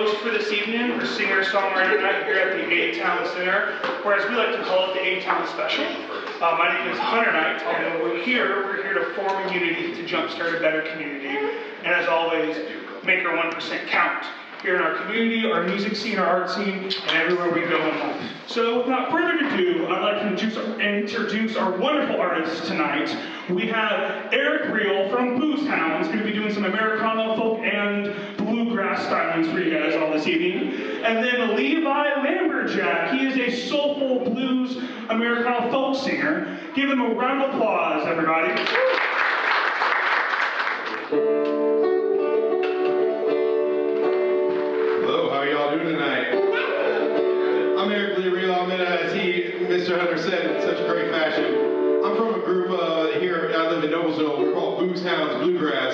host for this evening for singer-songwriter night here at the A-Town Center, or as we like to call it, the A-Town Special. My name is Hunter Knight, and we're here to form a unity to jumpstart a better community, and as always, make our 1% count. Here in our community, our music scene, our art scene, and everywhere we go in life. So without further ado, I'd like to introduce our wonderful artists tonight. We have Eric Reel from Booze Hounds, going to be doing some Americana, folk, and bluegrass stylings for you guys all this evening. And then Levi Lamberjack. He is a soulful blues Americana folk singer. Give him a round of applause, everybody. Tonight. I'm Eric Lee Reel. I'm in, as Mr. Hunter said, in such great fashion. I'm from a group here, I live in Noblesville. We're called Booze Hounds Bluegrass.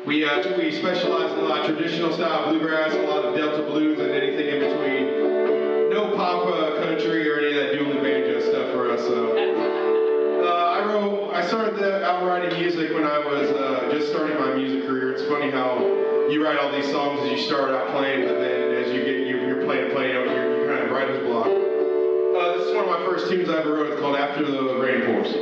We specialize in a lot of traditional style bluegrass, a lot of Delta blues, and anything in between. No pop country or any of that dueling banjo stuff for us. So. I started out writing music when I was just starting my music career. It's funny how you write all these songs as you start out playing, but then as you're playing, you're kind of writer's block. This is one of my first tunes I ever wrote. It's called After the Rain Pours.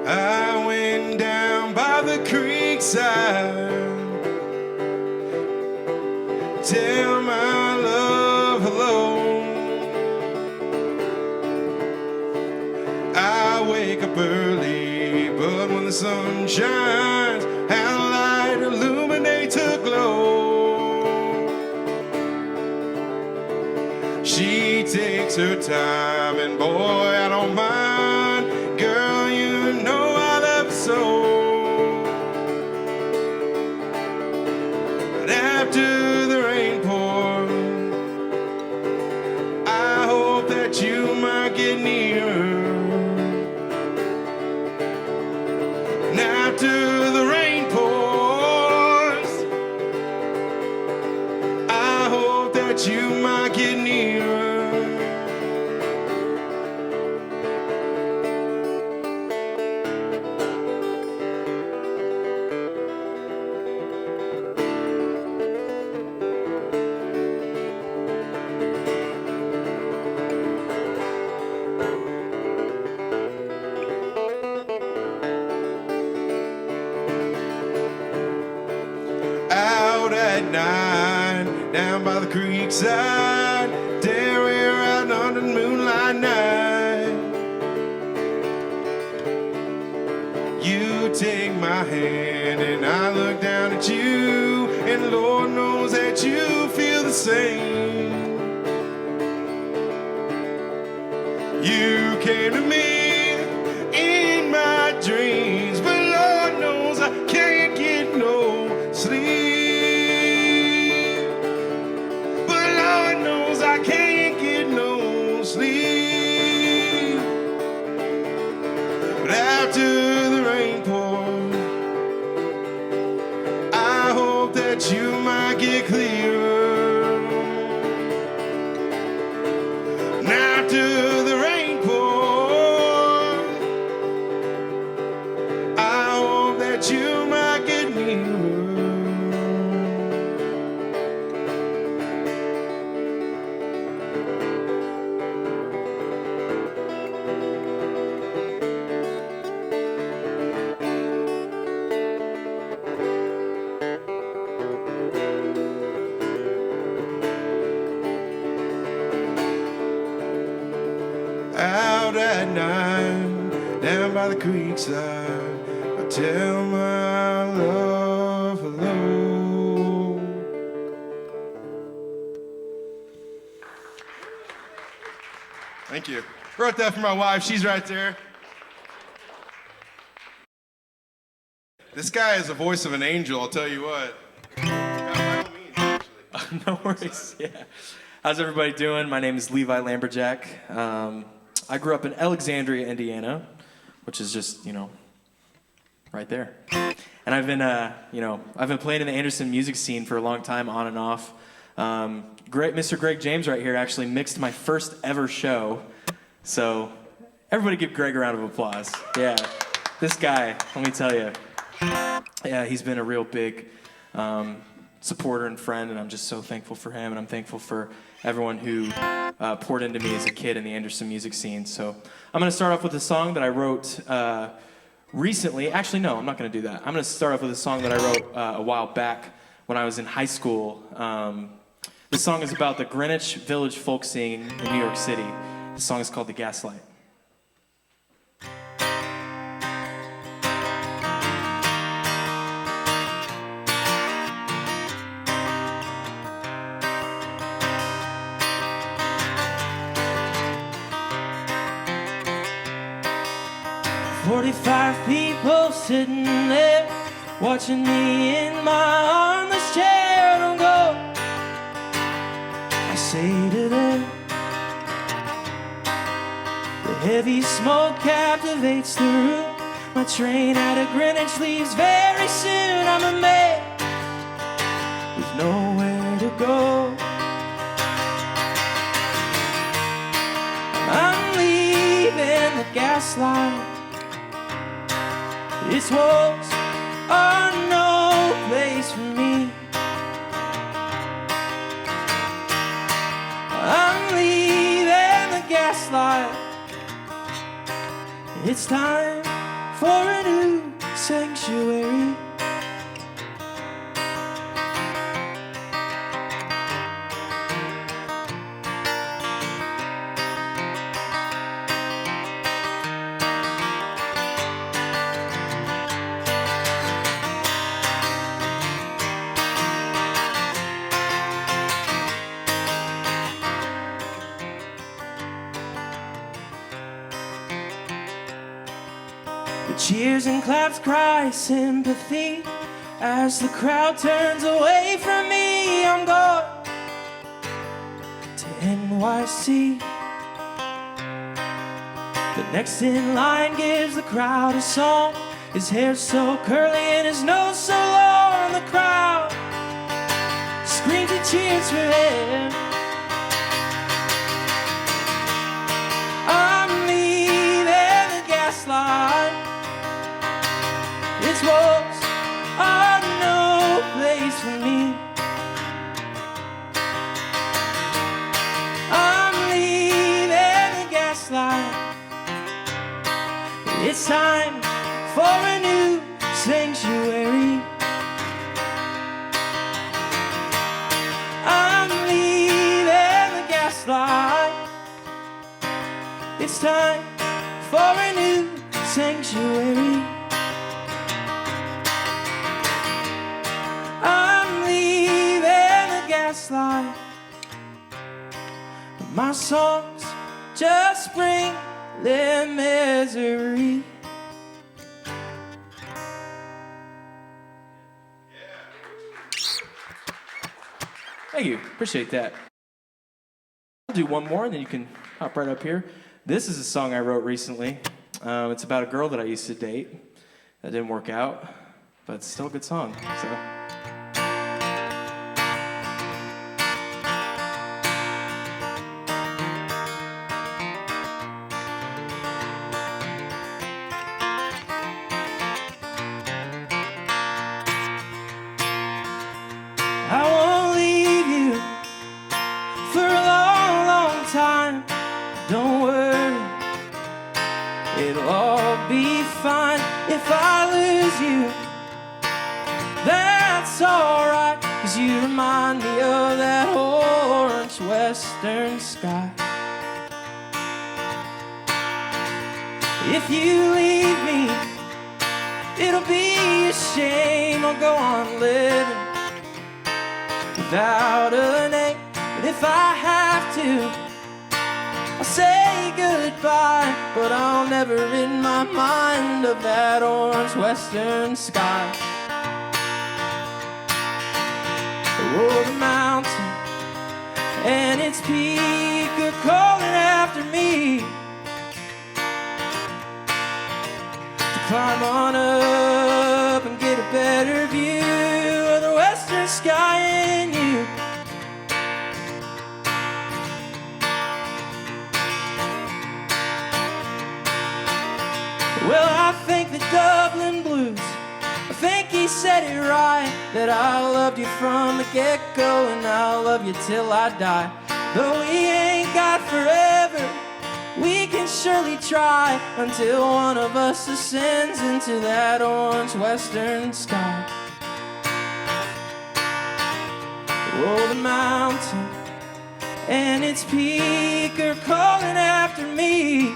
I went down by the creekside, tell my love hello. I wake up early, but when the sun shines, how the light illuminates her glow. She takes her time, and boy, I don't mind. Girl, you know I love you so. But after the rain pours, I hope that you might get nearer. And after the rain pours, I hope that you might get nearer. Out at night, down by the creekside, there we're out under the moonlight night. You take my hand and I look down at you, and the Lord knows that you feel the same. You came to me in my dreams, but Lord knows I can't get no sleep. But Lord knows I can't get no sleep. But after the rain pours, I hope that you might get clearer. And after the rain pours, I hope that you might get nearer. Out at night, down by the creekside, I tell my love hello. Thank you. Wrote that for my wife. She's right there. This guy is the voice of an angel, I'll tell you what. No worries. Yeah. How's everybody doing? My name is Levi Lamberjack. I grew up in Alexandria, Indiana, which is just, right there. And I've been playing in the Anderson music scene for a long time, on and off. Mr. Greg James right here actually mixed my first ever show. So everybody give Greg a round of applause. Yeah, this guy, let me tell you. Yeah, he's been a real big supporter and friend, and I'm just so thankful for him, and I'm thankful for everyone who poured into me as a kid in the Anderson music scene. So I'm going to start off with a song that I wrote recently. Actually, no, I'm not going to do that. I'm going to start off with a song that I wrote a while back when I was in high school. This song is about the Greenwich Village folk scene in New York City. The song is called The Gaslight. 45 people sitting there, watching me in my armless chair. Don't go, I say to them. The heavy smoke captivates the room. My train out of Greenwich leaves very soon. I'm a man with nowhere to go. I'm leaving the gaslight. Its walls are no place for me. I'm leaving the gaslight. It's time for a new sanctuary. Cheers and claps cry sympathy as the crowd turns away from me. I'm going to NYC. The next in line gives the crowd a song. His hair's so curly and his nose so long. The crowd screams and cheers for him. I'm leaving the gaslight. Its walls are no place for me. I'm leaving the gaslight. It's time for a new sanctuary. I'm leaving the gaslight. It's time for a new sanctuary. My songs just bring their misery. Thank you, appreciate that. I'll do one more and then you can hop right up here. This is a song I wrote recently. It's about a girl that I used to date. That didn't work out, but it's still a good song. So. I won't leave you for a long, long time. Don't worry, it'll all be fine. If I lose you, that's alright, 'cause you remind me of that orange western sky. If you leave me, it'll be a shame. I'll go on living without a name. But if I have to, I'll say goodbye. But I'll never rid my mind of that orange western sky. Oh, the mountain and its peak are calling after me to climb on up and get a better view of the western sky and you. Well, I think the Dublin blues, I think he said it right, that I loved you from the get-go and I'll love you till I die. Though we ain't got forever, we can surely try until one of us ascends into that orange western sky. Oh, the mountain and its peak are calling after me.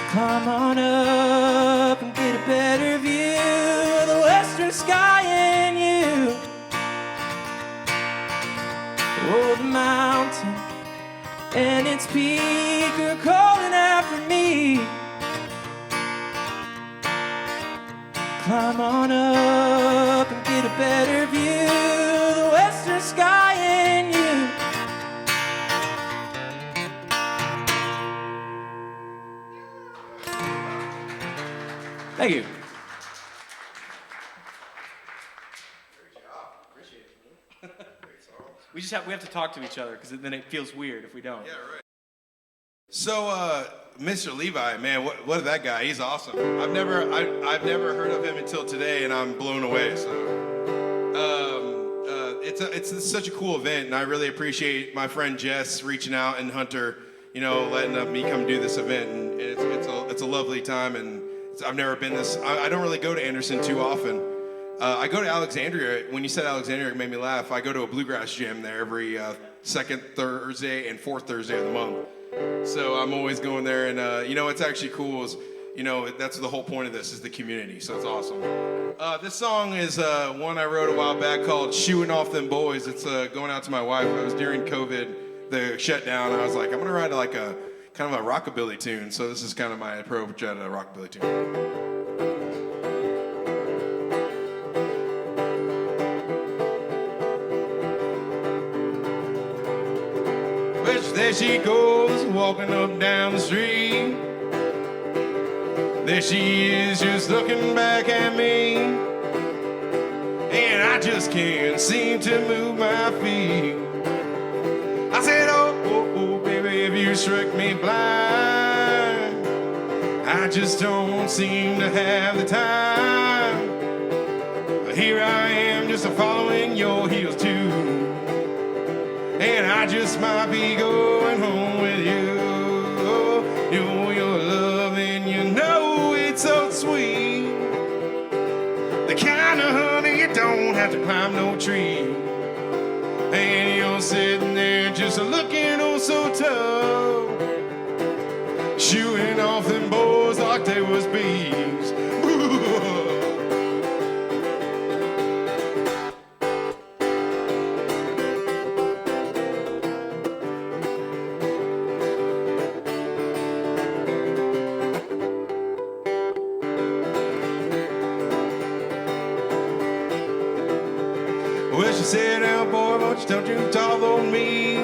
Climb on up and get a better view of the western sky and you. Oh, the mountain and its peak are calling after me. Climb on up and get a better view of the western sky and you. Thank you. We have to talk to each other because then it feels weird if we don't. Yeah, right. So, Mr. Levi, man, what that guy? He's awesome. I've never heard of him until today, and I'm blown away. So, it's such a cool event, and I really appreciate my friend Jess reaching out and Hunter, letting me come do this event, and it's a lovely time, and I've never been this. I don't really go to Anderson too often. I go to Alexandria. When you said Alexandria, it made me laugh. I go to a bluegrass jam there every second Thursday and fourth Thursday of the month. So I'm always going there, and what's actually cool is, that's the whole point of this is the community. So it's awesome. This song is one I wrote a while back called "Shooing Off Them Boys." It's going out to my wife. It was during COVID, the shutdown. I was like, I'm gonna write like a kind of a rockabilly tune. So this is kind of my approach at a rockabilly tune. There she goes, walking up down the street. There she is, just looking back at me. And I just can't seem to move my feet. I said, oh, baby, if you struck me blind, I just don't seem to have the time. But here I am, just following your heels too. And I just might be going home with you. Your love, and it's so sweet. The kind of honey you don't have to climb no tree. And you're sitting there just looking oh so tough, shooing off them boys like they was bees. Well, she said, now boy, won't you talk on me?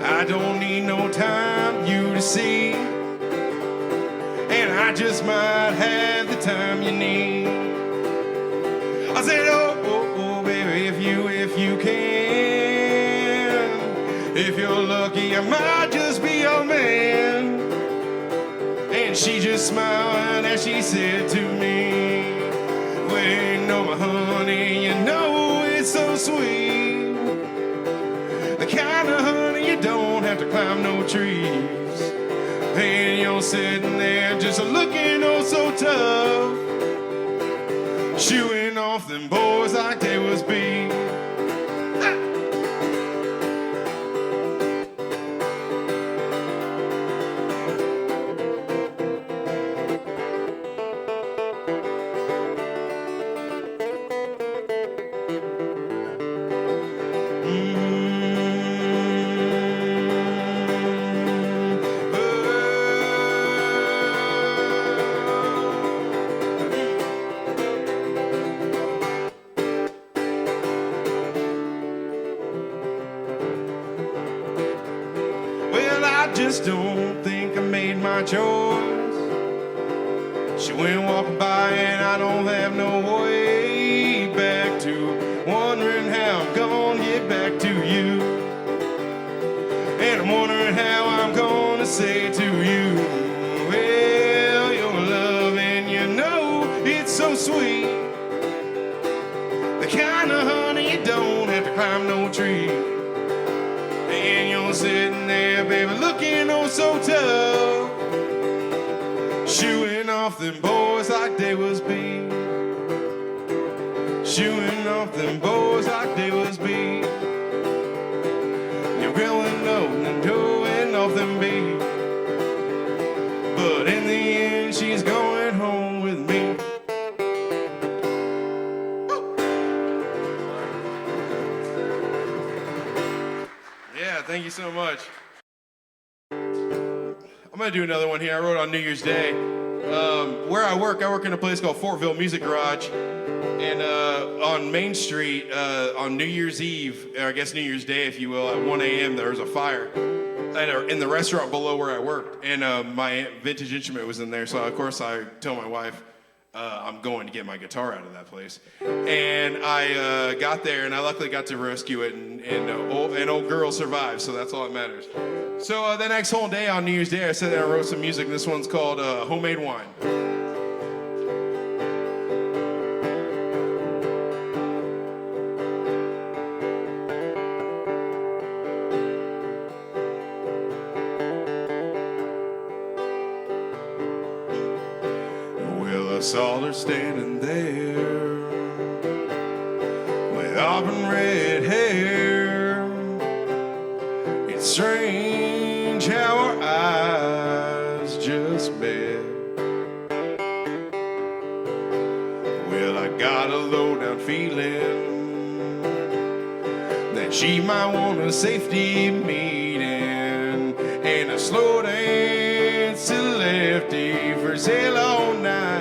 I don't need no time you to see, and I just might have the time you need. I said, oh, baby, if you can, if you're lucky, I might just be your man. And she just smiled as she said to me, well, my honey, it's so sweet. The kind of honey you don't have to climb no trees. And you're sitting there just looking oh so tough, shooing off them boys like they was bees. I just don't think I made my choice. She went walking by and I don't have no way back to, wondering how I'm gonna get back to you. And I'm wondering how I'm gonna say to you, well, your love and you know it's so sweet. The kind of honey you don't have to climb no tree. And you're sitting there, baby, looking oh so tough, shooing off them boys like they was beef. Shooing off them boys like they was beef. You're grilling up and going off them beef. But in the end, she's going home with me. Yeah, thank you so much. I'm gonna do another one here. I wrote on New Year's Day. Where I work in a place called Fortville Music Garage. And on Main Street, on New Year's Eve, or I guess New Year's Day, if you will, at 1 a.m., there was a fire in the restaurant below where I worked. And my vintage instrument was in there. So, of course, I tell my wife, I'm going to get my guitar out of that place. And I got there, and I luckily got to rescue it, and an old girl survived, so that's all that matters. So the next whole day on New Year's Day, I sat there and wrote some music. This one's called Homemade Wine. I saw her standing there with auburn red hair. It's strange how our eyes just met. Well, I got a low down feeling that she might want a safety meeting and a slow dance to Lefty for sale all night.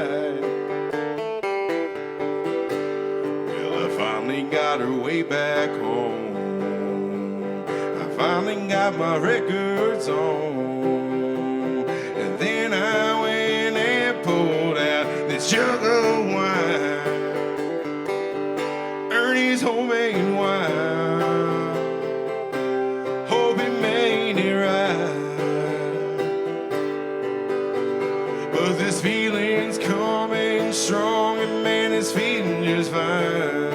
Got her way back home. I finally got my records on. And then I went and pulled out this jug of wine, Ernie's homemade wine. Hope he made it right. But this feeling's coming strong, and man, it's feeling just fine.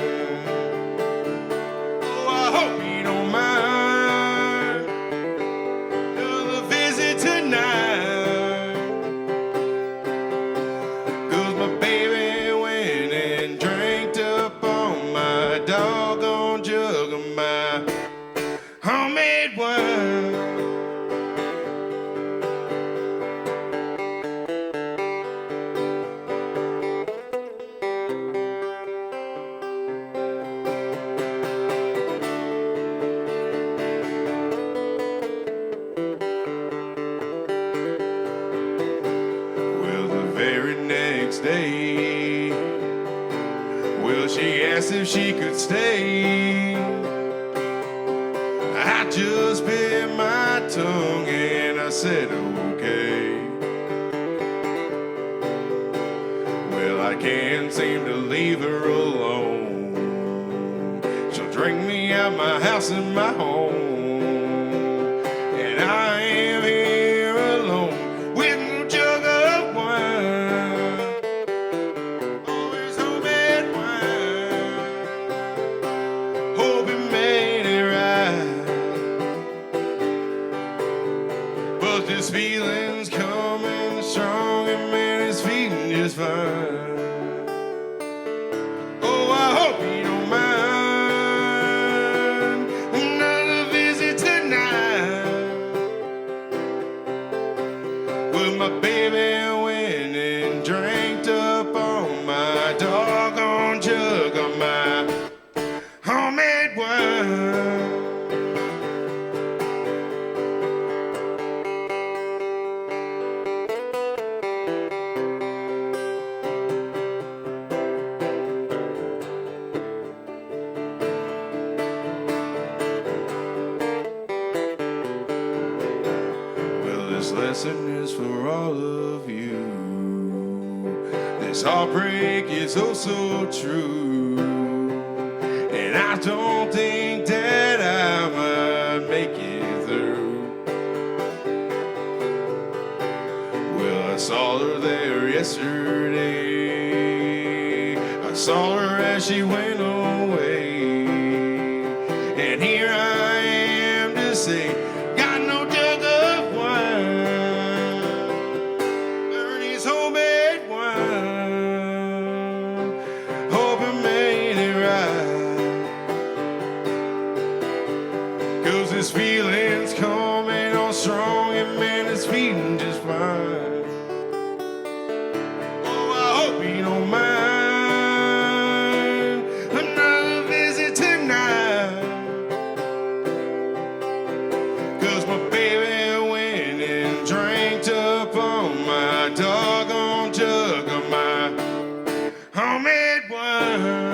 If she could stay, I just bit my tongue and I said okay. Well, I can't seem to leave her alone. She'll drink me out my house and my home, and I am here alone with no jug of wine. Always homemade wine. Hope he made it right. But this feeling's coming strong, and man, it's feeling just fine. Oh, I hope you don't mind another visit tonight. Well, my baby went and drank up on my doggone jug of my homemade wine. Well, this lesson is for all of you. This heartbreak is oh so true, and I don't think that I might make it through. Well, I saw her there yesterday. I saw her as she went away, and here I am to say, got no jug of wine, Ernie's homemade wine. Hope I made it right, 'cause this feeling's coming on strong, and man, it's feeling just fine. Oh, I hope you don't mind another visit tonight, 'cause my baby went and drank up on my doggone jug of my homemade wine.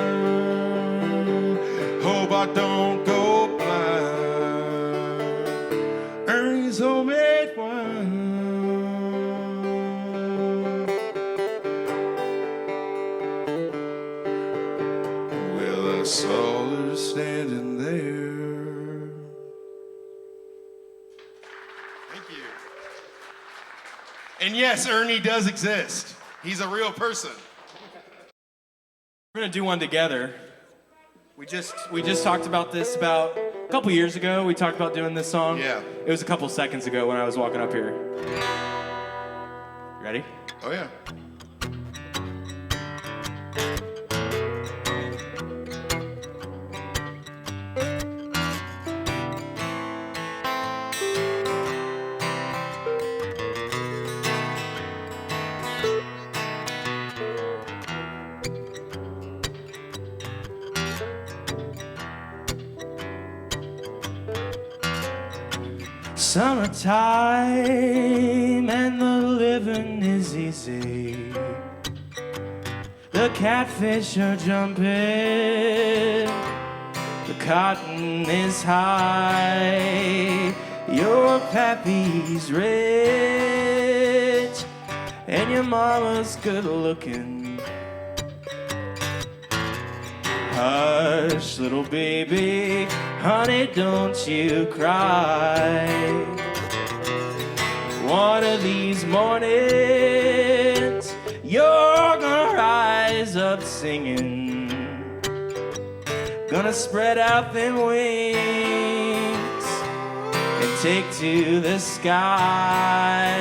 Hope I don't go blind. Ernie's homemade wine. Well, I saw her standing there. Thank you. And yes, Ernie does exist. He's a real person. We're gonna do one together. We just talked about this about a couple years ago. We talked about doing this song. Yeah. It was a couple seconds ago when I was walking up here. Ready? Oh, yeah. Summertime and the living is easy. The catfish are jumping, the cotton is high, your pappy's rich, and your mama's good looking. Hush, little baby, honey, don't you cry. One of these mornings, you're gonna rise up singing, gonna spread out them wings and take to the sky.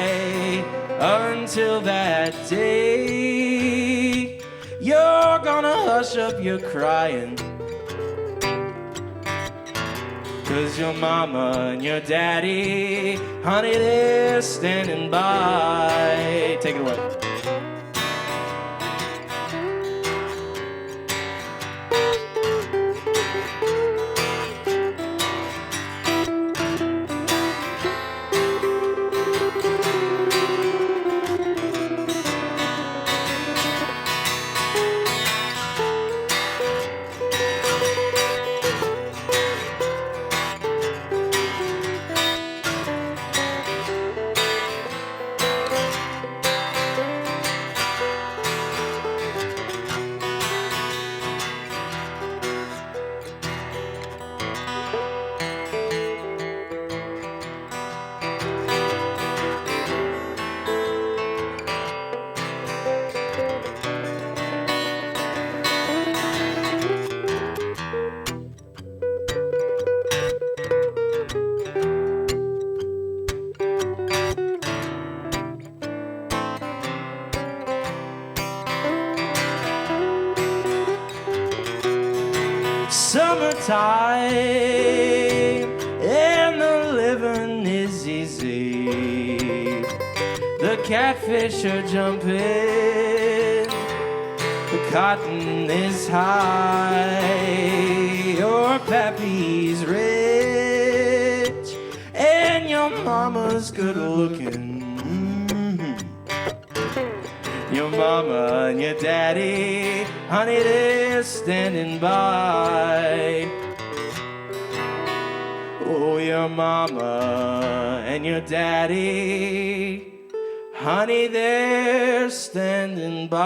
Until that day, you're gonna hush up your crying, 'cause your mama and your daddy, honey, they're standing by. Take it away. Summertime and the living is easy. The catfish are jumping, the cotton is high, your pappy's rich, and your mama's good looking. Your mama and your daddy, honey, they're standing by. Oh, your mama and your daddy, Honey, they're standing by.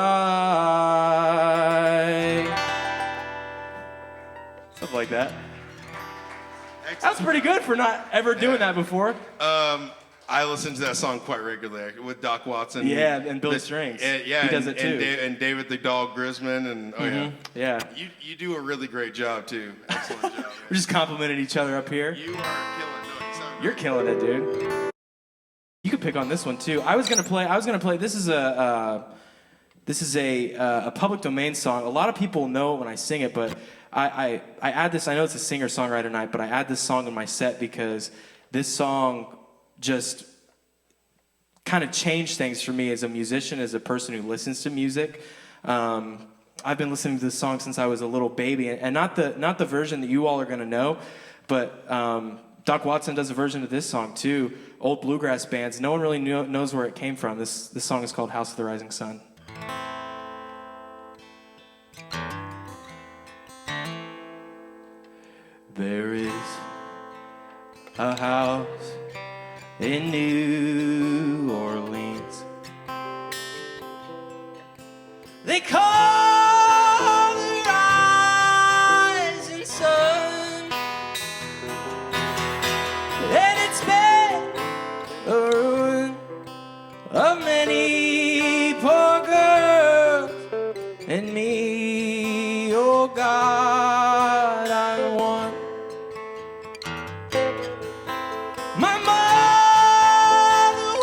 Something like that. That was pretty good for not ever doing that before. I listen to that song quite regularly with Doc Watson. Yeah, and Billy Strings. Yeah, he does it too. And David the Dog Grisman, and Yeah. You do a really great job too. Excellent job. Man. We're just complimenting each other up here. You are killing it. No, you sound You're killing it, dude. You could pick on this one too. I was gonna play. This is a public domain song. A lot of people know it when I sing it, but I add this. I know it's a singer-songwriter night, but I add this song in my set because this song just kind of changed things for me as a musician, as a person who listens to music. I've been listening to this song since I was a little baby, and not the version that you all are gonna know, but Doc Watson does a version of this song too. Old bluegrass bands. No one really knows where it came from. This song is called House of the Rising Sun. There is a house in New Orleans they call the rising sun, and it's been a ruin of many poor girls and me. Oh God, I'm one. My mother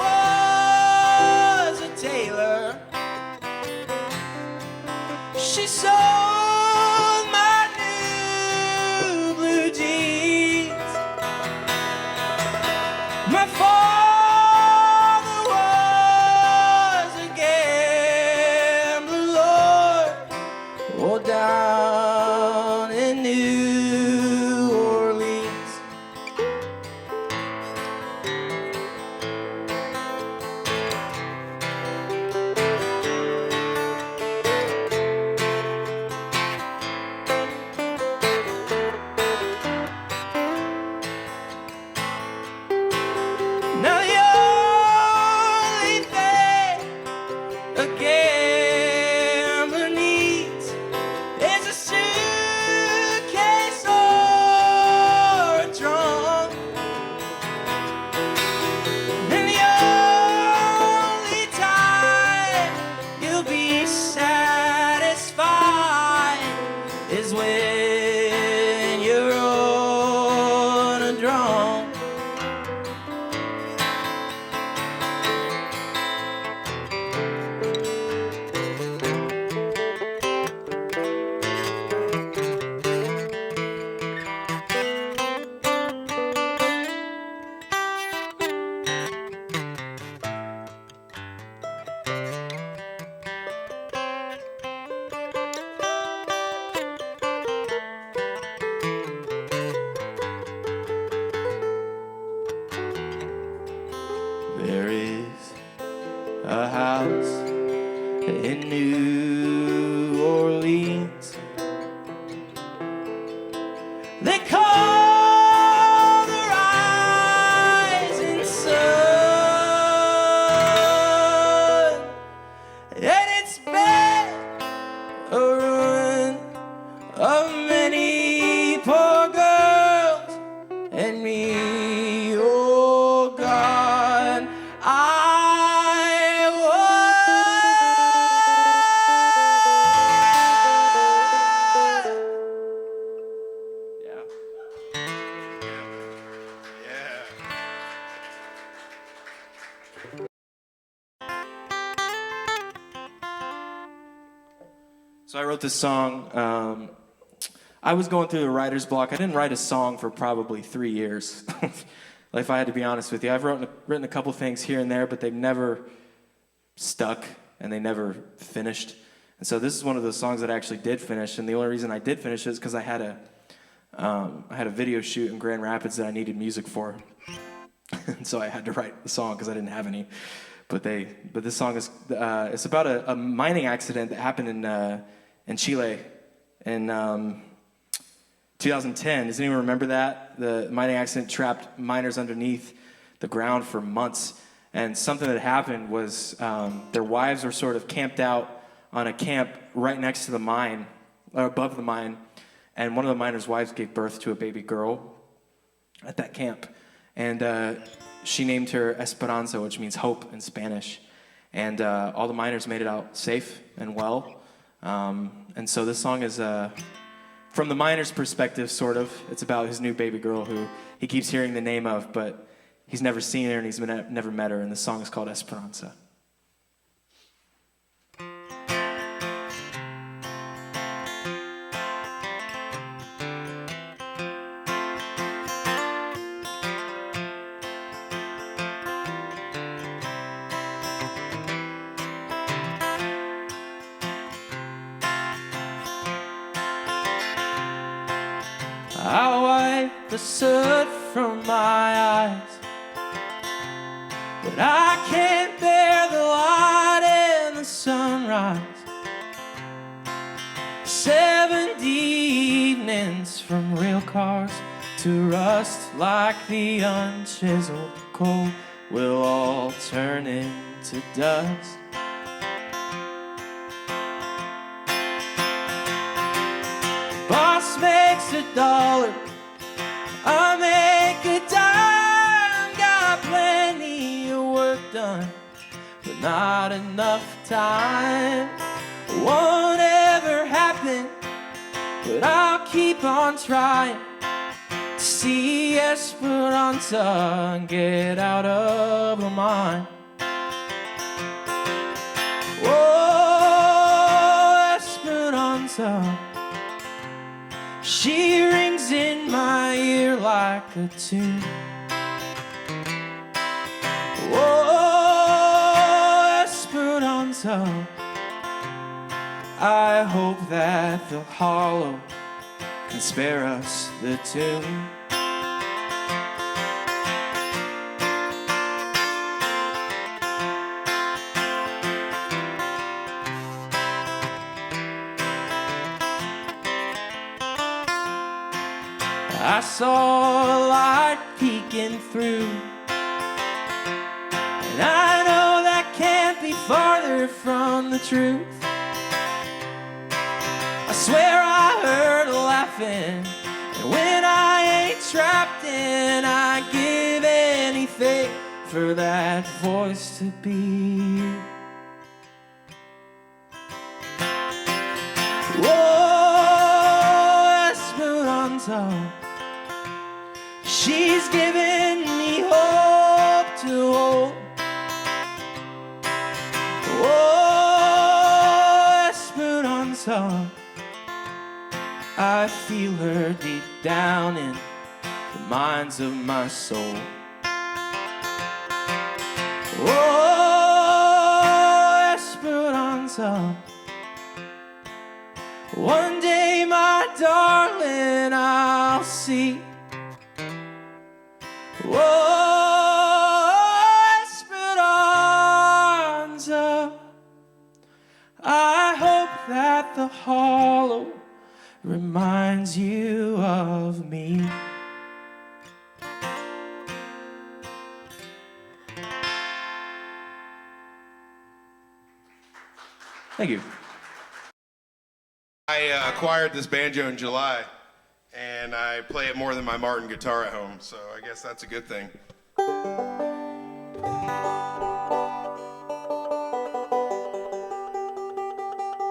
was a tailor. She sold my new blue jeans. My father was a gambler, Lord. Oh, down in New Orleans. Now the only thing a gambler needs is a suitcase or a trunk. And the only time you'll be satisfied is when you're on a drum. There is a house in New Orleans they call the rising sun, and it's been a ruin of many poor girls and me. Oh God, yeah. So I wrote this song. I was going through the writer's block. I didn't write a song for probably 3 years. If I had to be honest with you, I've written a couple things here and there, but they've never stuck and they never finished. And so this is one of those songs that I actually did finish. And the only reason I did finish it is because I had a video shoot in Grand Rapids that I needed music for. And so I had to write the song because I didn't have any. But this song is it's about a mining accident that happened in Chile in 2010. Does anyone remember that? The mining accident trapped miners underneath the ground for months. And something that happened was their wives were sort of camped out on a camp right next to the mine, or above the mine, and one of the miners' wives gave birth to a baby girl at that camp. And she named her Esperanza, which means hope in Spanish. And all the miners made it out safe and well. And so this song is, from the miner's perspective, sort of. It's about his new baby girl who he keeps hearing the name of, but he's never seen her and he's never met her. And the song is called Esperanza. I wipe the soot from my eyes, but I can't bear the light and the sunrise. 70 evenings from rail cars to rust like the unchiseled coal will all turn into dust. Boss makes $1, I make a dime. Got plenty of work done, but not enough time. Won't ever happen, but I'll keep on trying to see Esperanza and get out of the mine. Oh, Esperanza, she rings in my ear like a tune. Oh, Esperanza, I hope that the hollow can spare us the tune. I saw a light peeking through, and I know that can't be farther from the truth. I swear I heard laughing, and when I ain't trapped in, I give anything for that voice to be you. Oh, Esperanza, she's given me hope to hold. Oh, Esperanza, I feel her deep down in the mines of my soul. Oh, Esperanza, one day, my darling, I'll see. Oh, Esperanza, I hope that the hollow reminds you of me. Thank you. I acquired this banjo in July, and I play it more than my Martin guitar at home, so I guess that's a good thing.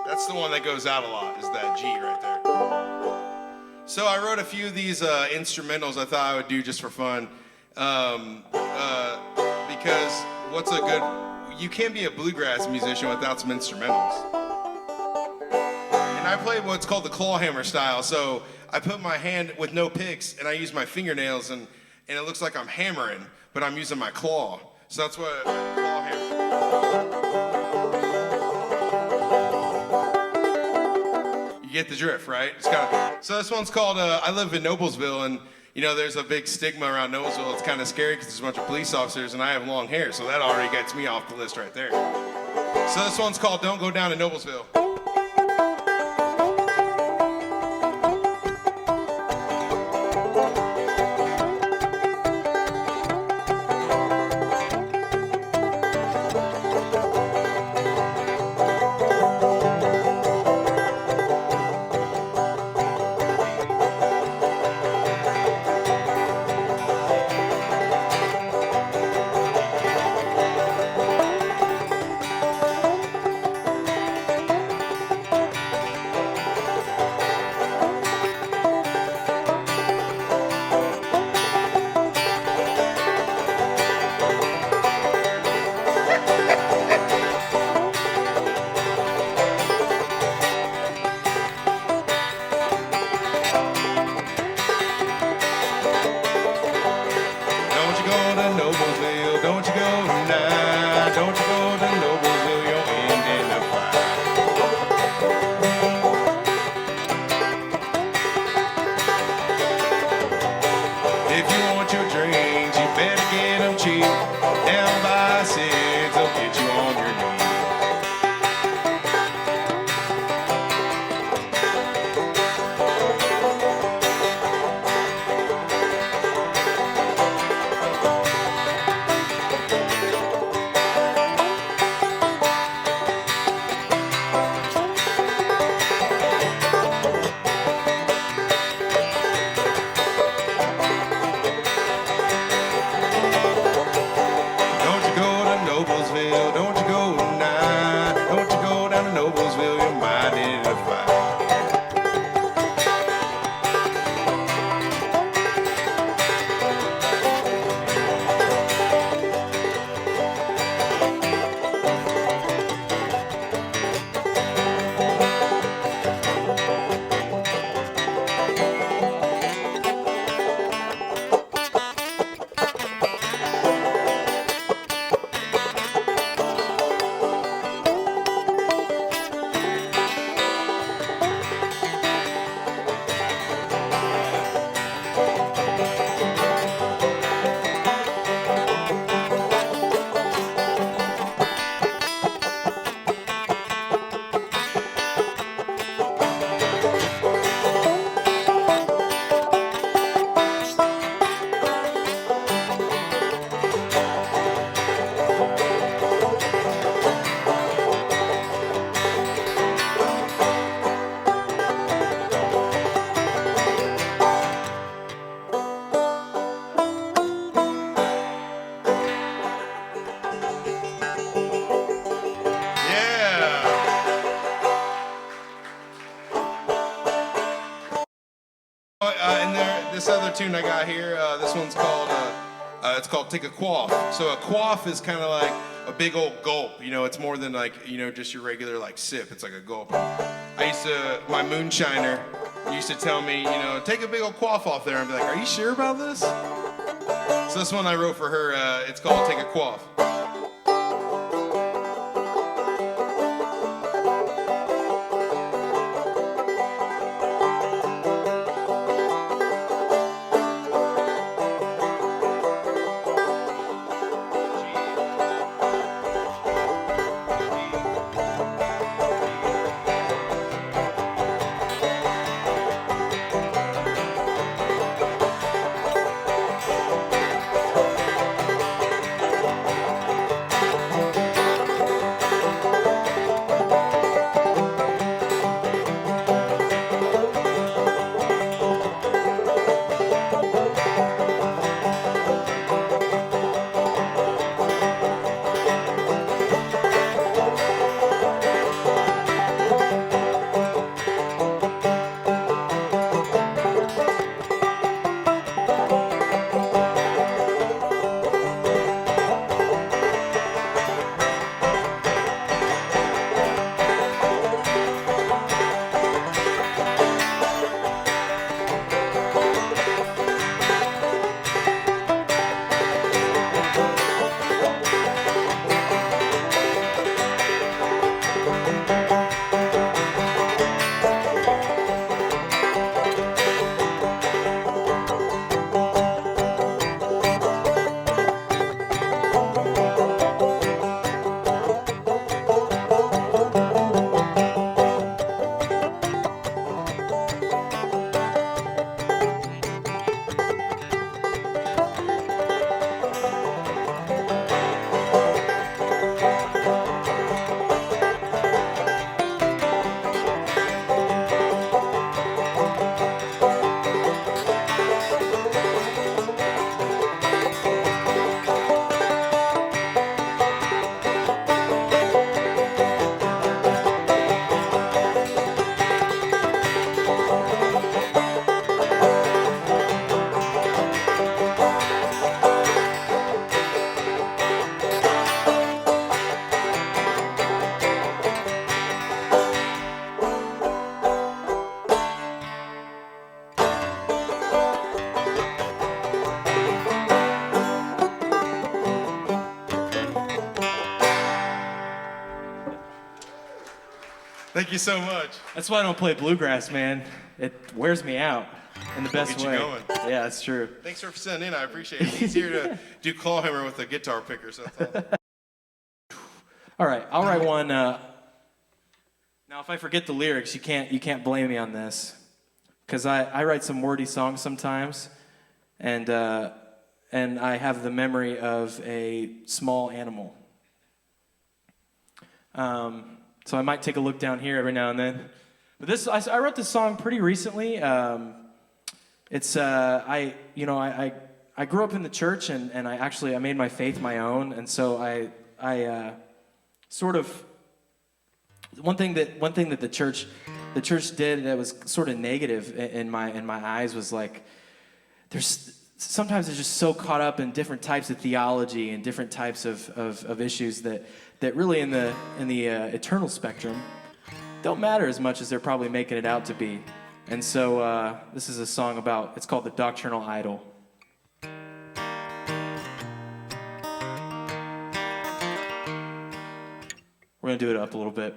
That's the one that goes out a lot, is that G right there. So I wrote a few of these instrumentals I thought I would do just for fun, because you can't be a bluegrass musician without some instrumentals. And I play what's called the claw hammer style, so I put my hand with no picks and I use my fingernails and it looks like I'm hammering, but I'm using my claw. So that's what a claw hammer. You get the drift, right? So this one's called, I live in Noblesville, and you know, there's a big stigma around Noblesville. It's kind of scary because there's a bunch of police officers and I have long hair, so that already gets me off the list right there. So this one's called Don't Go Down to Noblesville. This other tune I got here, this one's called, it's called Take a Quaff. So a quaff is kind of like a big old gulp, you know, it's more than like, you know, just your regular like sip, it's like a gulp. My moonshiner used to tell me, you know, take a big old quaff off there and be like, are you sure about this? So this one I wrote for her, it's called Take a Quaff. Thank you so much. That's why I don't play bluegrass, man. It wears me out in the best Get you way. going. Yeah, that's true. Thanks for sending in. I appreciate it. He's here to do clawhammer with a guitar picker, so that's awesome. All right, I'll write one. Now, if I forget the lyrics, you can't blame me on this, because I write some wordy songs sometimes, and I have the memory of a small animal. So I might take a look down here every now and then. But I wrote this song pretty recently. I grew up in the church, and I made my faith my own, and so I sort of one thing that the church did that was sort of negative in my eyes was like sometimes they're just so caught up in different types of theology and different types of issues that really in the eternal spectrum don't matter as much as they're probably making it out to be. And so this is a song it's called The Doctrinal Idol. We're going to do it up a little bit.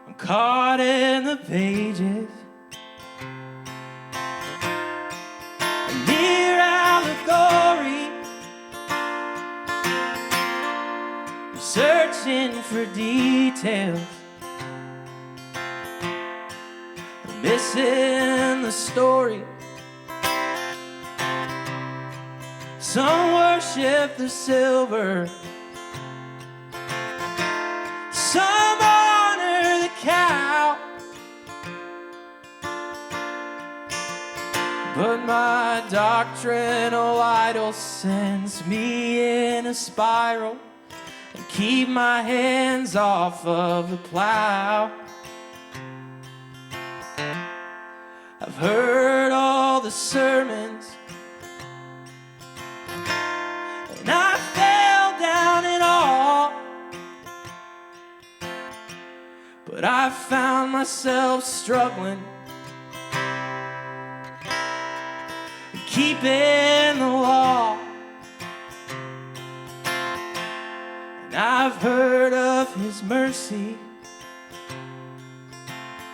I'm caught in the pages, a mere allegory. I'm searching for details, I'm missing the story. Some worship the silver, some honor the cow, but my doctrinal idol sends me in a spiral and keeps keep my hands off of the plow. I've heard all the sermons, and I fell down in all, but I found myself struggling, keeping the law. And I've heard of his mercy,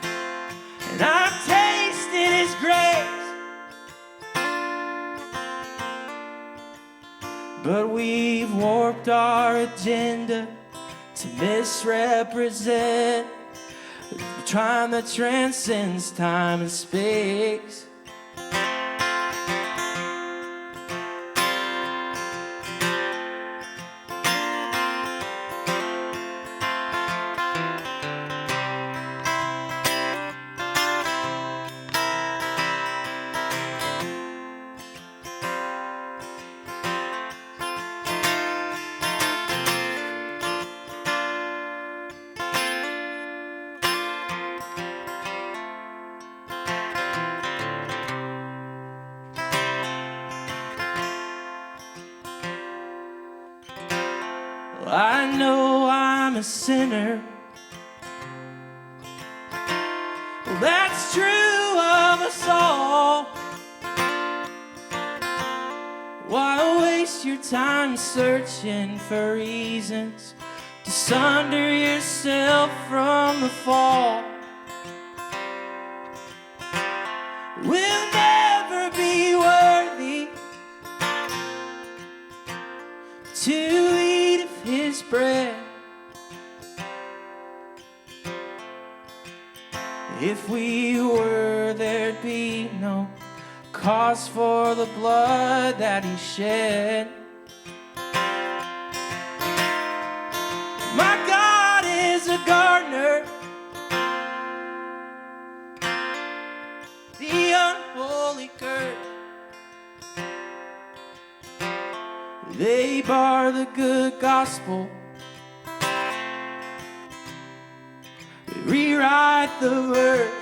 and I've tasted his grace, but we've warped our agenda to misrepresent the time that transcends time and space. I know I'm a sinner. Well, that's true of us all. Why waste your time searching for reasons to sunder yourself from the fall? We'll never be worthy to eat of his bread. If we were, there'd be no cause for the blood that he shed. My God is a gardener, the unholy curse. They bar the good gospel, they rewrite the verse.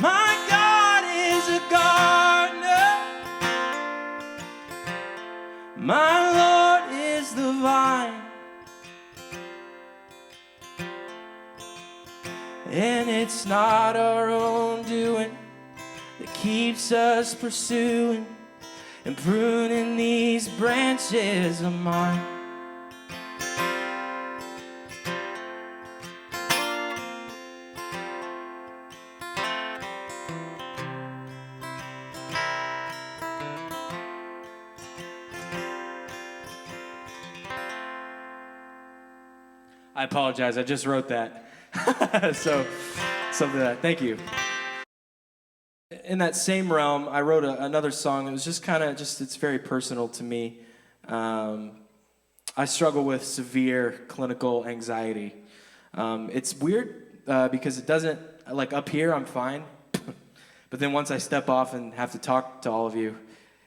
My God is a gardener, my Lord is the vine, and it's not our own doing that keeps us pursuing and pruning these branches of mine. I apologize, I just wrote that. So, something like that. Thank you. In that same realm, I wrote another song that was just kind of it's very personal to me. I struggle with severe clinical anxiety. It's weird because it doesn't, like up here, I'm fine. But then once I step off and have to talk to all of you,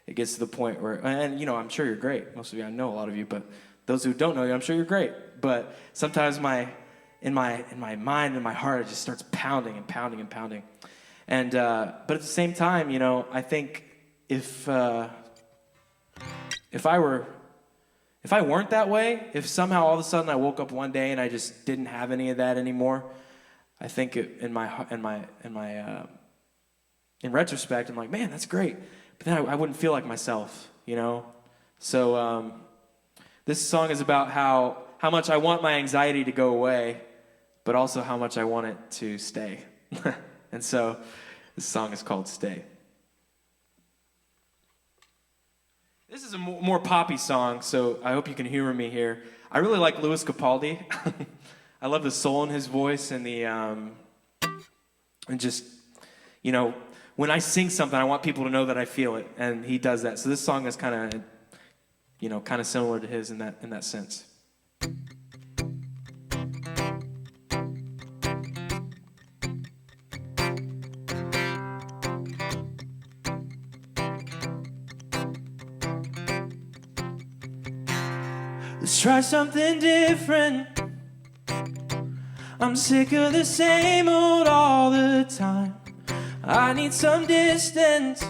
it gets to the point where, and you know, I'm sure you're great. Most of you, I know a lot of you, but those who don't know you, I'm sure you're great. But sometimes in my mind and my heart, it just starts pounding and pounding and pounding. And but at the same time, you know, I think if I weren't that way, if somehow all of a sudden I woke up one day and I just didn't have any of that anymore, I think in retrospect, I'm like, man, that's great. But then I wouldn't feel like myself, you know. So this song is about how much I want my anxiety to go away, but also how much I want it to stay. And so this song is called Stay. This is a more poppy song, so I hope you can humor me here. I really like Louis Capaldi. I love the soul in his voice and the and just, you know, when I sing something, I want people to know that I feel it, and he does that. So this song is kind of, you know, kind of similar to his in that sense. Let's try something different. I'm sick of the same old all the time. I need some distance.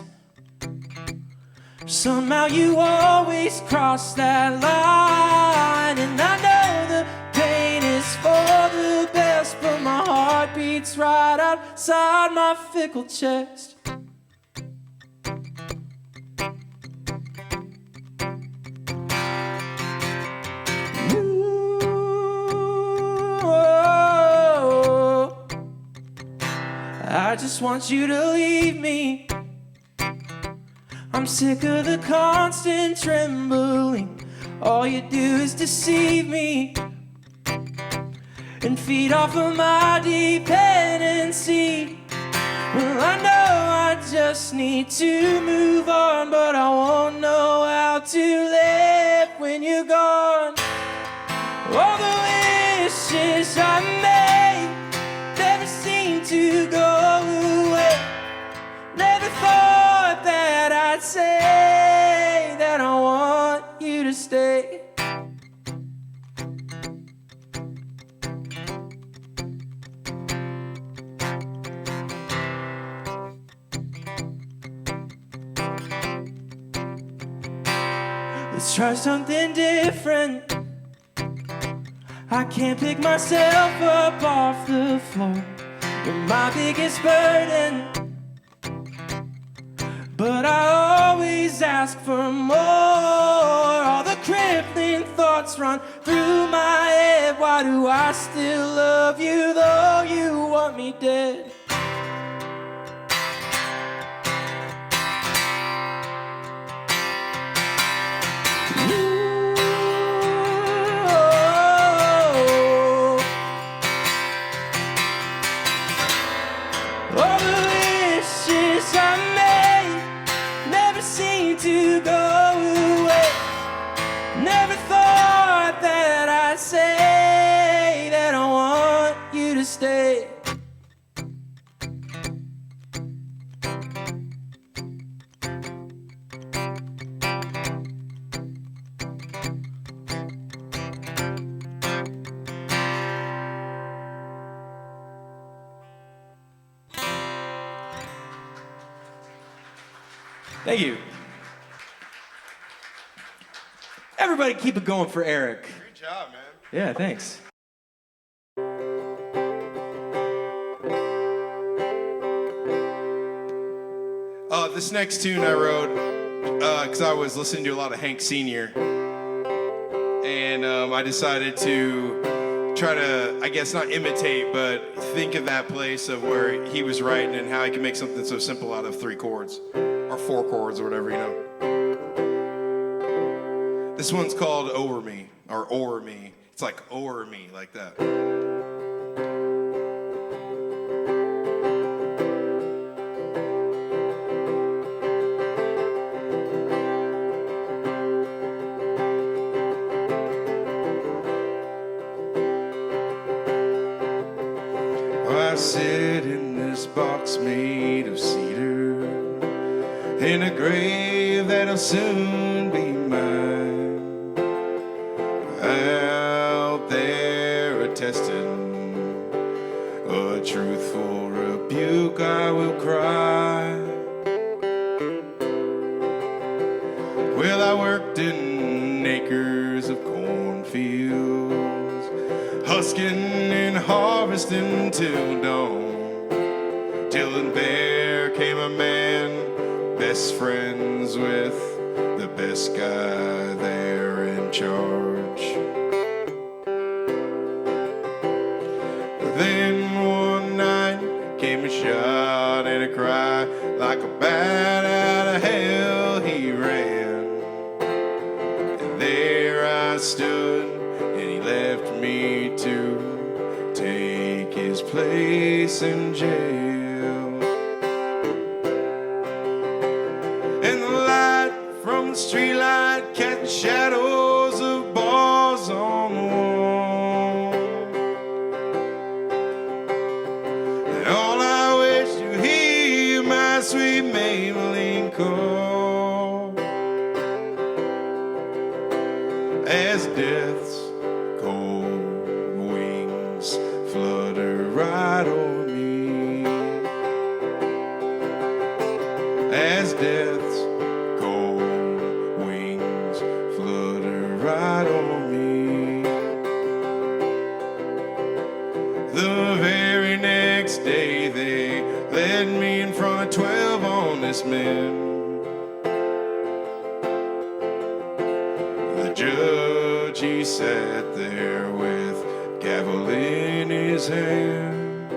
Somehow you always cross that line. And I know the pain is for the best, but my heart beats right outside my fickle chest. I just want you to leave me. I'm sick of the constant trembling. All you do is deceive me and feed off of my dependency. Well, I know I just need to move on, but I won't know how to live when you're gone. All the wishes I made never seem to go away. Never thought that I'd say that I want you to stay. Let's try something different. I can't pick myself up off the floor. You're my biggest burden, but I always ask for more. All the crippling thoughts run through my head. Why do I still love you though you want me dead? All the wishes I made never seem to go away. Never thought that I'd say that I want you to stay. Thank you. Everybody keep it going for Eric. Great job, man. Yeah, thanks. This next tune I wrote because I was listening to a lot of Hank Sr. And I decided to try to, I guess not imitate, but think of that place of where he was writing and how I can make something so simple out of 3 chords. Or 4 chords or whatever, you know. This one's called Over Me, or O'er Me. It's like O'er Me, like that. I sit in this box made of cedar, in a grave that'll soon be mine. Out there attesting a truthful rebuke, I will cry. Well, I worked in acres of cornfields, husking and harvesting till dawn, till in there came a man, best friends with the best guy there in charge. Then one night came a shot and a cry, like a bat out of hell he ran. And there I stood, and he left me to take his place in jail. And the light from the streetlight catching shadows of bars on the wall. And all I wish to hear my sweet Maybelline call as death death's cold wings flutter right over me. As death's cold wings flutter right over me. The very next day they led me in front of 12 honest men. The judge, he sat there with gavel in his hand.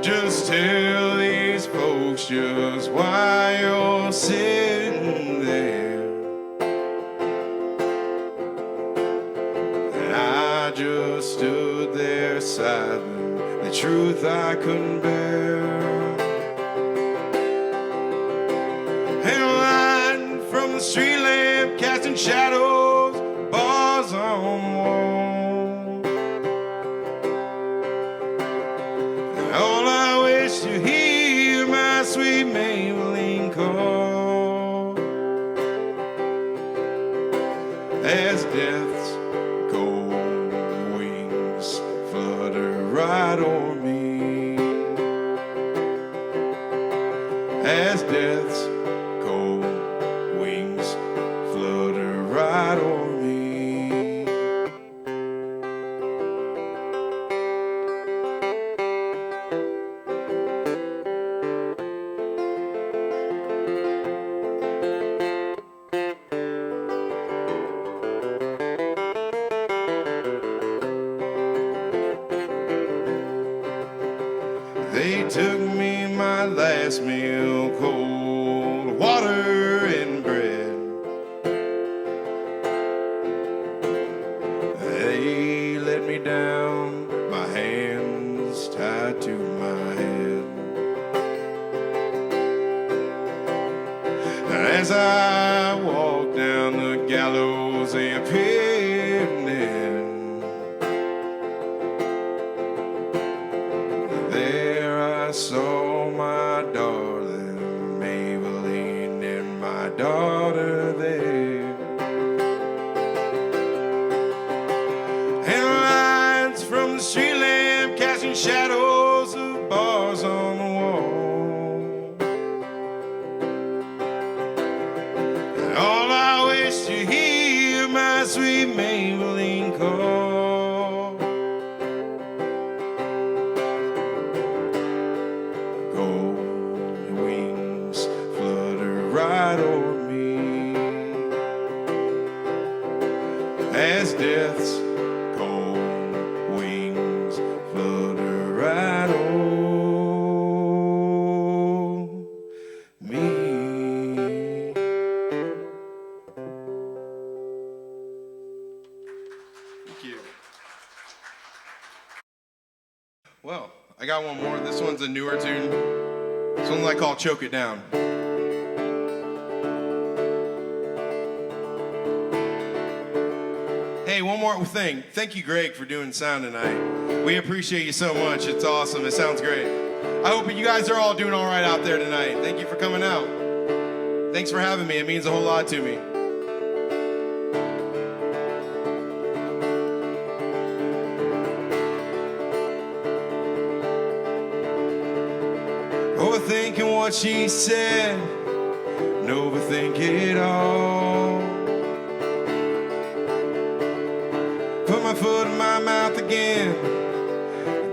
Just tell these folks just why you're sitting there. And I just stood there silent, the truth I couldn't bear. And a line from the street lamp casting shadows, bars on the wall. And all I wish to hear my sweet Maybelline call. As death's cold wings flutter right over me. As death's cold wings flutter right over me. They took me my last meal, cold water and bread. They let me down, my hands tied to my head. As I walked down the gallows, they appeared then. There I saw my darling Maybelline and my daughter there. And lights from the street lamp casting shadows of bars on the wall. And all I wish to hear my sweet Maybelline call. Gold wings flutter right over me. As death's cold wings flutter right over me. Thank you. Well, I got one more. This one's a newer tune. This one I call Choke It Down. Hey, one more thing. Thank you, Greg, for doing sound tonight. We appreciate you so much. It's awesome. It sounds great. I hope you guys are all doing all right out there tonight. Thank you for coming out. Thanks for having me. It means a whole lot to me. Overthinking what she said, and overthink it all. Put my foot in my mouth again,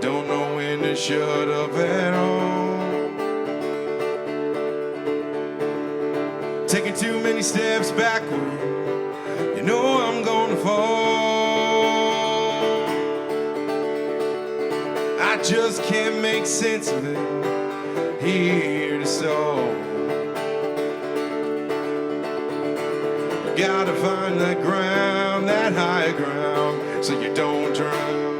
don't know when to shut up at all. Taking too many steps backward, you know I'm gonna fall. I just can't make sense of it, here to solve. Gotta find that ground, that higher ground, so you don't drown.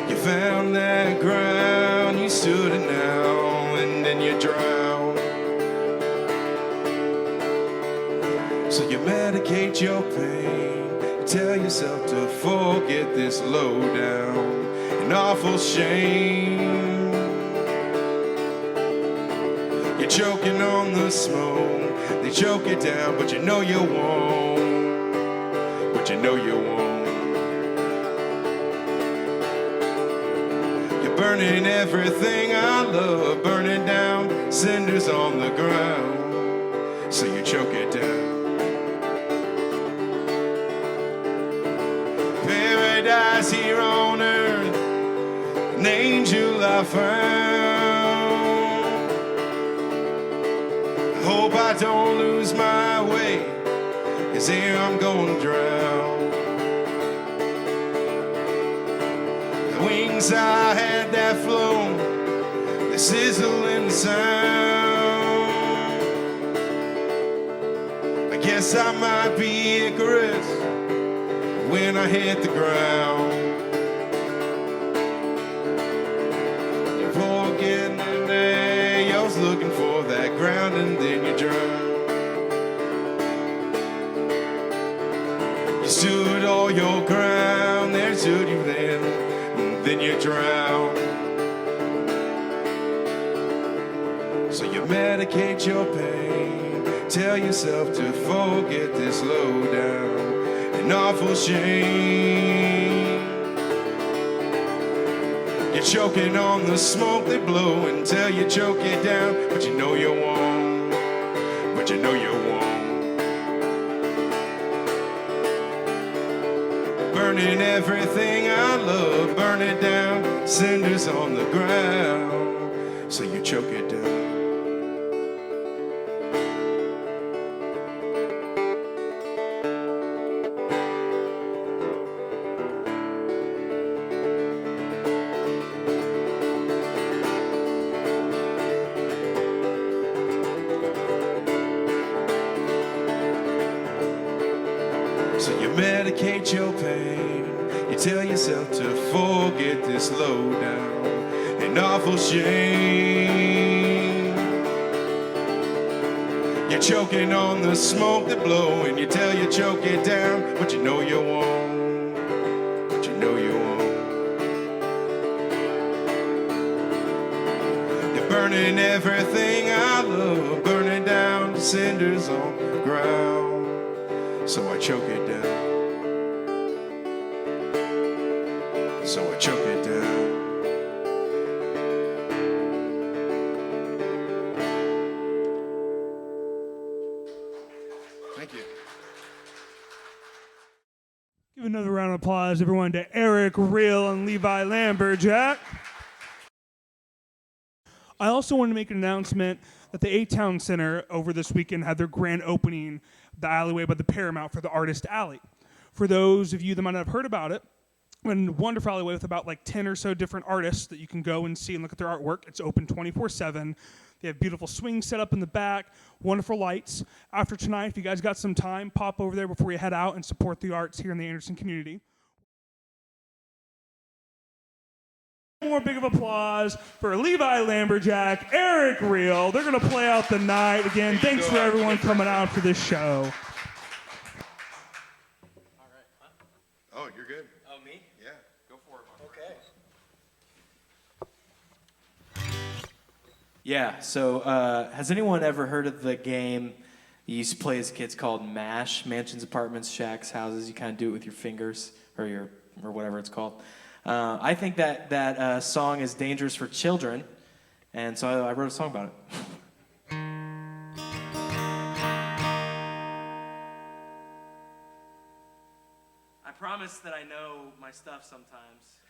You found that ground, you stood it now, and then you drowned. So you medicate your pain, tell yourself to forget this low down and awful shame. You choking on the smoke. They choke it down, but you know you won't. But you know you won't. You're burning everything I love, burning down cinders on the ground. So you choke it down. Paradise here on earth, an angel I found. I hope I don't lose my way, 'cause here I'm gonna drown. The wings I had that flown, the sizzling sound. I guess I might be Icarus when I hit the ground. You're forgetting the day, you're looking for that ground, and then you drown. You stood all your ground, there stood you then, and then you drown. So you medicate your pain, tell yourself to forget this low down, an awful shame. You're choking on the smoke they blow until you choke it down, but you know you won't, but you know you won't. Burning everything I love, burn it down, cinders on the ground, so you choke it down. So you medicate your pain, you tell yourself to forget this low down, an awful shame. You're choking on the smoke that blow, and you tell you choke it down, but you know you won't, but you know you won't. You're burning everything I love, burning down to cinders on the ground. So I choke it down. So I choke it down. Thank you. Give another round of applause, everyone, to Eric Real and Levi Lamberjack. I also want to make an announcement that the A-Town Center over this weekend had their grand opening, the alleyway by the Paramount, for the Artist Alley. For those of you that might not have heard about it, a wonderful alleyway with about like 10 or so different artists that you can go and see and look at their artwork. It's open 24/7. They have beautiful swings set up in the back, wonderful lights. After tonight, if you guys got some time, pop over there before you head out and support the arts here in the Anderson community. More big of applause for Levi Lamberjack, Eric Real. They're going to play out the night. Again, thanks for everyone coming out for this show. Oh, you're good. Oh, me? Yeah, go for it. Okay. Yeah, so has anyone ever heard of the game you used to play as kids called MASH? Mansions, apartments, shacks, houses. You kind of do it with your fingers or whatever it's called. I think that song is dangerous for children, and so I wrote a song about it. I promise that I know my stuff sometimes,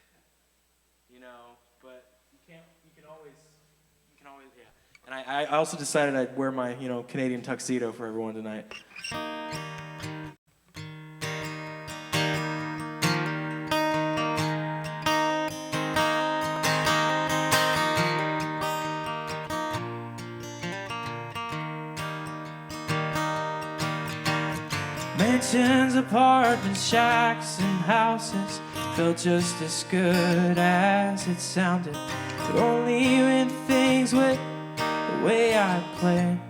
but you can always, yeah. And I also decided I'd wear my, Canadian tuxedo for everyone tonight. Mansions, apartments, shacks, and houses felt just as good as it sounded, but only when things went the way I planned.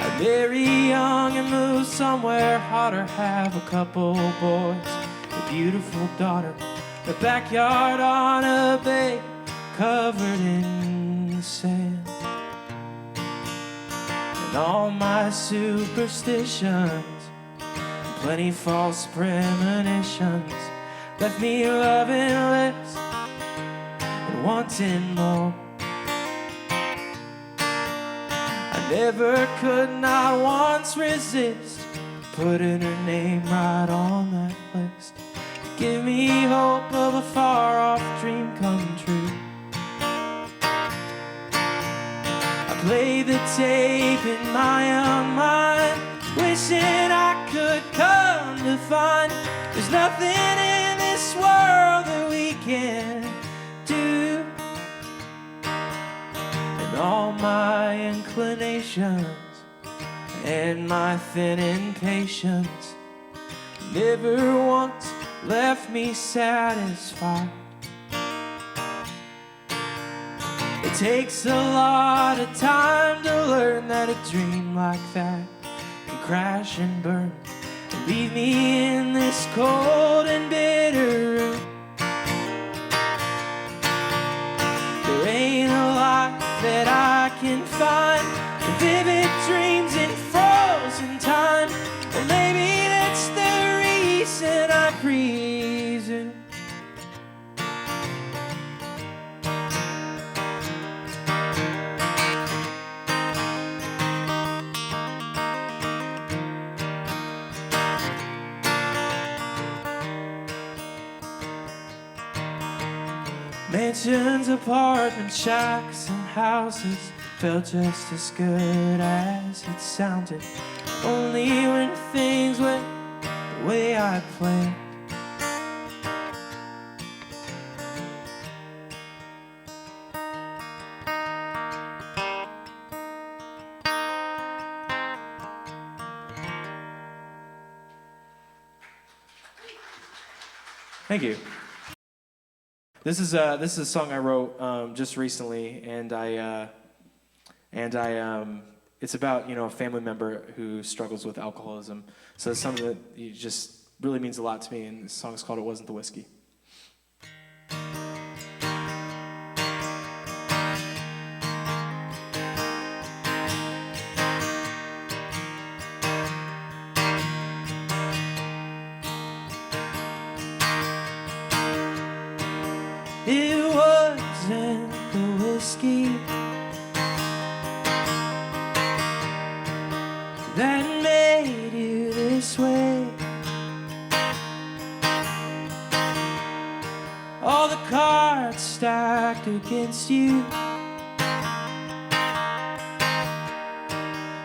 I'd marry young and move somewhere hotter, have a couple boys, a beautiful daughter, a backyard on a bay covered in and all my superstitions, plenty false premonitions, left me loving less and wanting more. I never could not once resist putting her name right on that list. Give me hope of a far-off dream come true. I play the tape in my own mind, wishing I could come to find there's nothing in this world that we can do. And all my inclinations and my thin impatience never once left me satisfied. It takes a lot of time to learn that a dream like that can crash and burn and leave me in this cold and bitter room. There ain't a life that I can find in vivid dreams in frozen time. Or maybe that's the reason I presume. Mansions, apartments, shacks, and houses felt just as good as it sounded, only when things went the way I planned. Thank you. This is a song I wrote just recently, and it's about a family member who struggles with alcoholism. So it's something that just really means a lot to me, and the song's called "It Wasn't the Whiskey." It wasn't the whiskey that made you this way. All the cards stacked against you,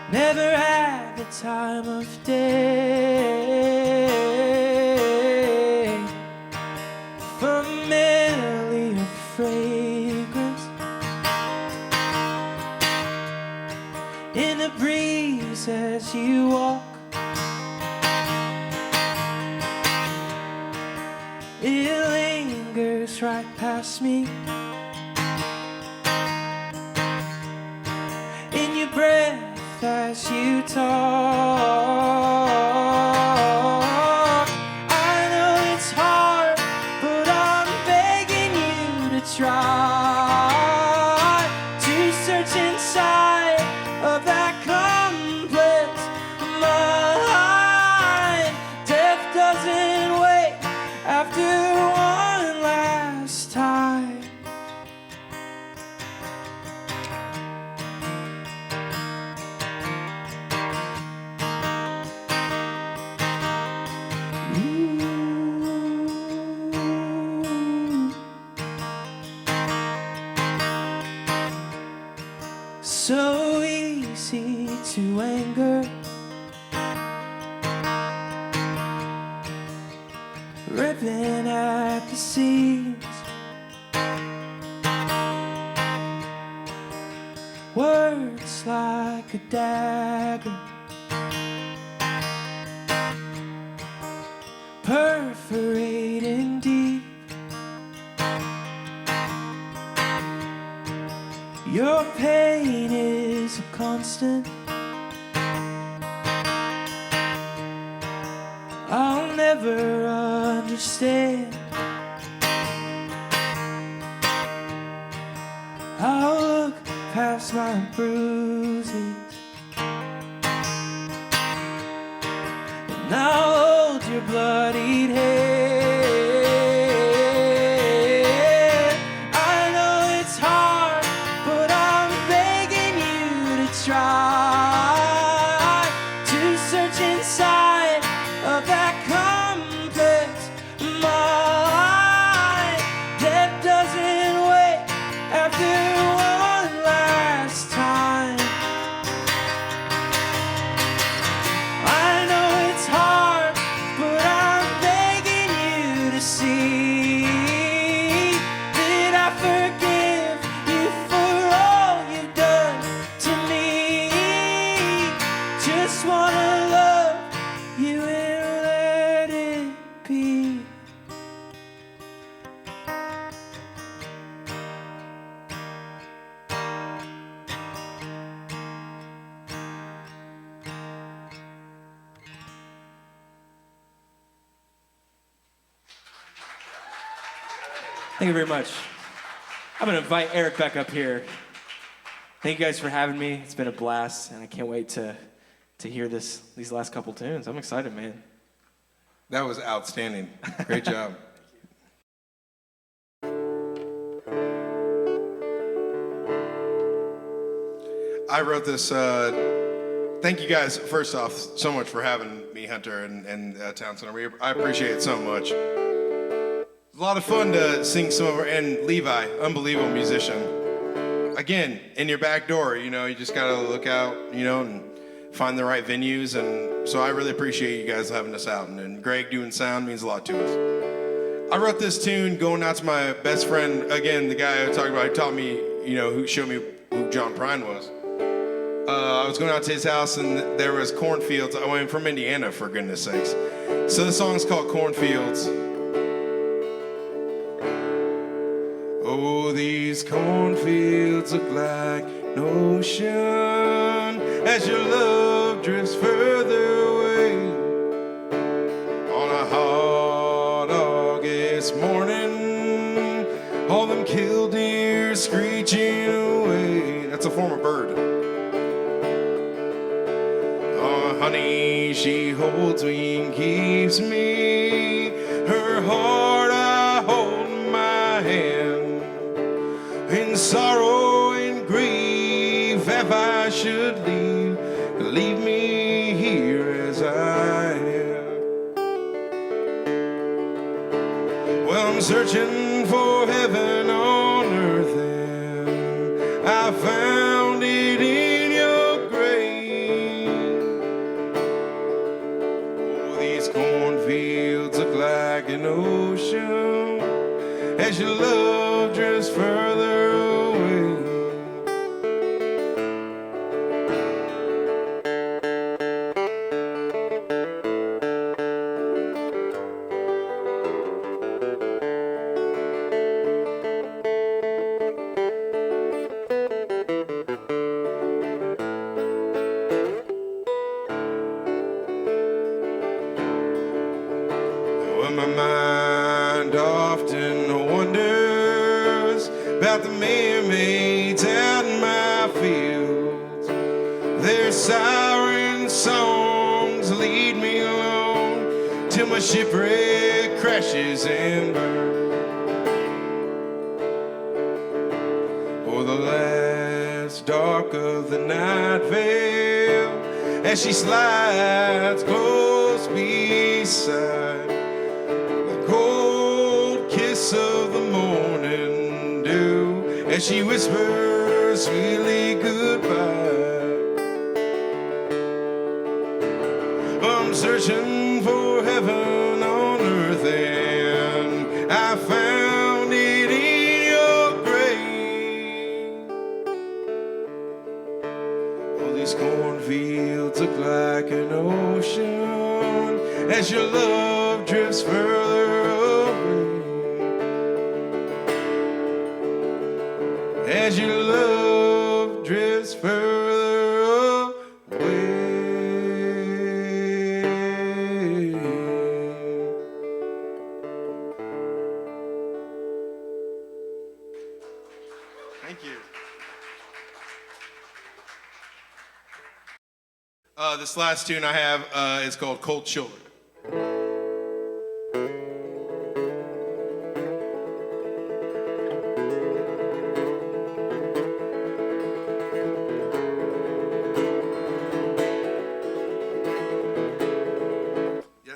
never had the time of day. Familiar fragrance in the breeze as you walk. It lingers right past me. In your breath as you talk. I know it's hard, but I'm begging you to try to search inside of that complex mind. Death doesn't wait after one last time. So easy to anger, ripping at the seams. Words like a dagger, perforating deep. Your pain is a constant. I'll never understand. I'll look past my bruises Now hold your bloodied head. I know it's hard, but I'm begging you to try to search inside of that complex mind. Death doesn't wait after one last time. I know it's hard, but I'm begging you to see that I forgive you for all you've done to me. Just wanna love you and let it be. Thank you very much. I'm gonna invite Eric back up here. Thank you guys for having me. It's been a blast, and I can't wait to hear these last couple tunes. I'm excited, man. That was outstanding. Great job. I wrote this. Thank you guys, first off, so much for having me, Hunter and Town Center. I appreciate it so much. It's a lot of fun to sing some of our, and Levi, unbelievable musician. Again, in your back door, you just gotta look out, and find the right venues. And so I really appreciate you guys having us out. And Greg doing sound means a lot to us. I wrote this tune going out to my best friend, again, the guy I was talking about, who taught me, who showed me who John Prine was. I was going out to his house, and there was cornfields. I went from Indiana, for goodness sakes. So the song's called Cornfields. Oh, these cornfields look like an ocean as your love drifts further away. On a hot August morning, all them killdeer screeching away. That's a form of bird. Oh, honey, she holds me and keeps me. Her heart I hold in my hand. In sorrow and grief, if I should leave me here as I am. Well, I'm searching for heaven on earth, and I found it in your grave. Oh, these cornfields look like an ocean as your love drifts further away. Well, my mind often wonders about the mermaids out in my fields. Their siren songs lead me along till my shipwreck crashes and burns. Oh, the last dark of the night veil as she slides close beside the cold kiss of the morning dew as she whispers sweetly goodbye. I'm searching for heaven on earth, and I found it in your grave. Oh, these cornfields look like an ocean as your love drifts further away. As your love drifts further away. Thank you. This last tune I have is called Cold Shoulder.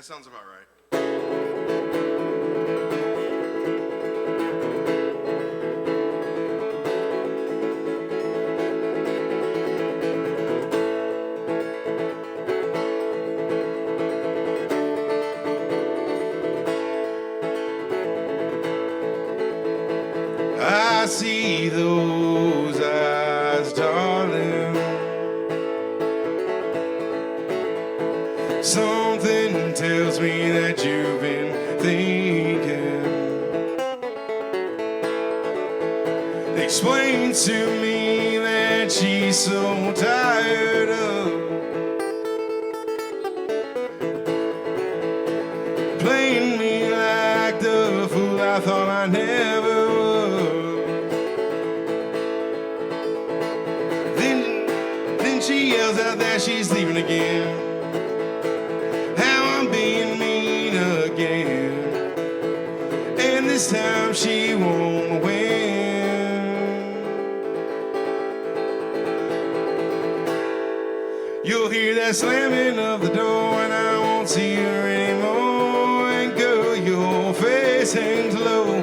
that sounds about right. I see those eyes, darling. Something tells me that you've been thinking. Explains to me that she's so tired of playing me like the fool I thought I never would. Then she yells out that she's leaving again. How I'm being mean again. And this time she won't win. You'll hear that slamming of the door and I won't see her anymore. And girl, your face hangs low.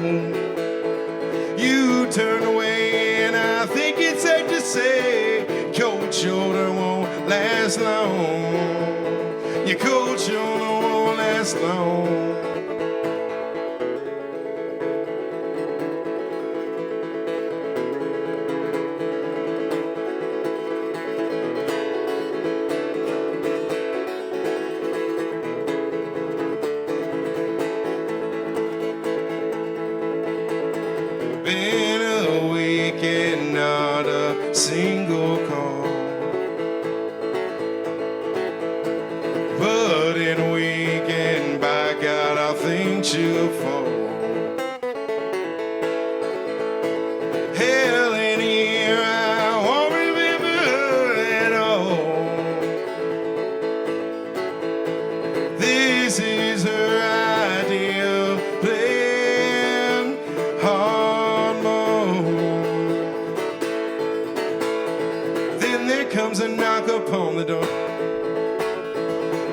You turn away and I think it's safe to say cold shoulder won't last long. Your cold shoulder won't last long. Been a week and not a single call. But in a weekend, by God, I think she'll fall. Hell, in a year, I won't remember her at all. This is her ideal plan, hard mode. Then there comes a knock upon the door.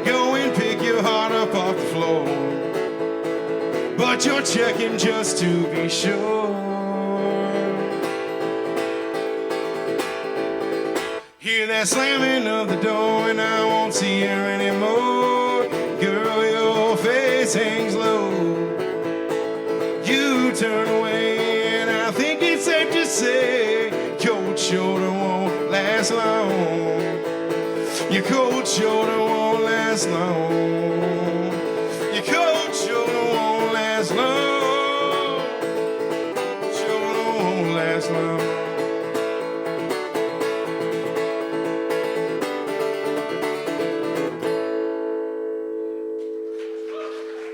Go and pick your heart up off the floor. But you're checking just to be sure. Hear that slamming of the door and I won't see her anymore. Girl, your face hangs low. You turn away and I think it's safe to say cold shoulder won't last long. Your cold shoulder won't last long. Your cold shoulder won't last long. Shoulder won't last long.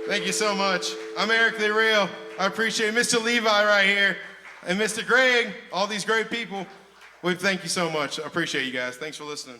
Thank you so much. I'm Eric the Real. I appreciate Mr. Levi right here and Mr. Greg, all these great people. We thank you so much. I appreciate you guys. Thanks for listening.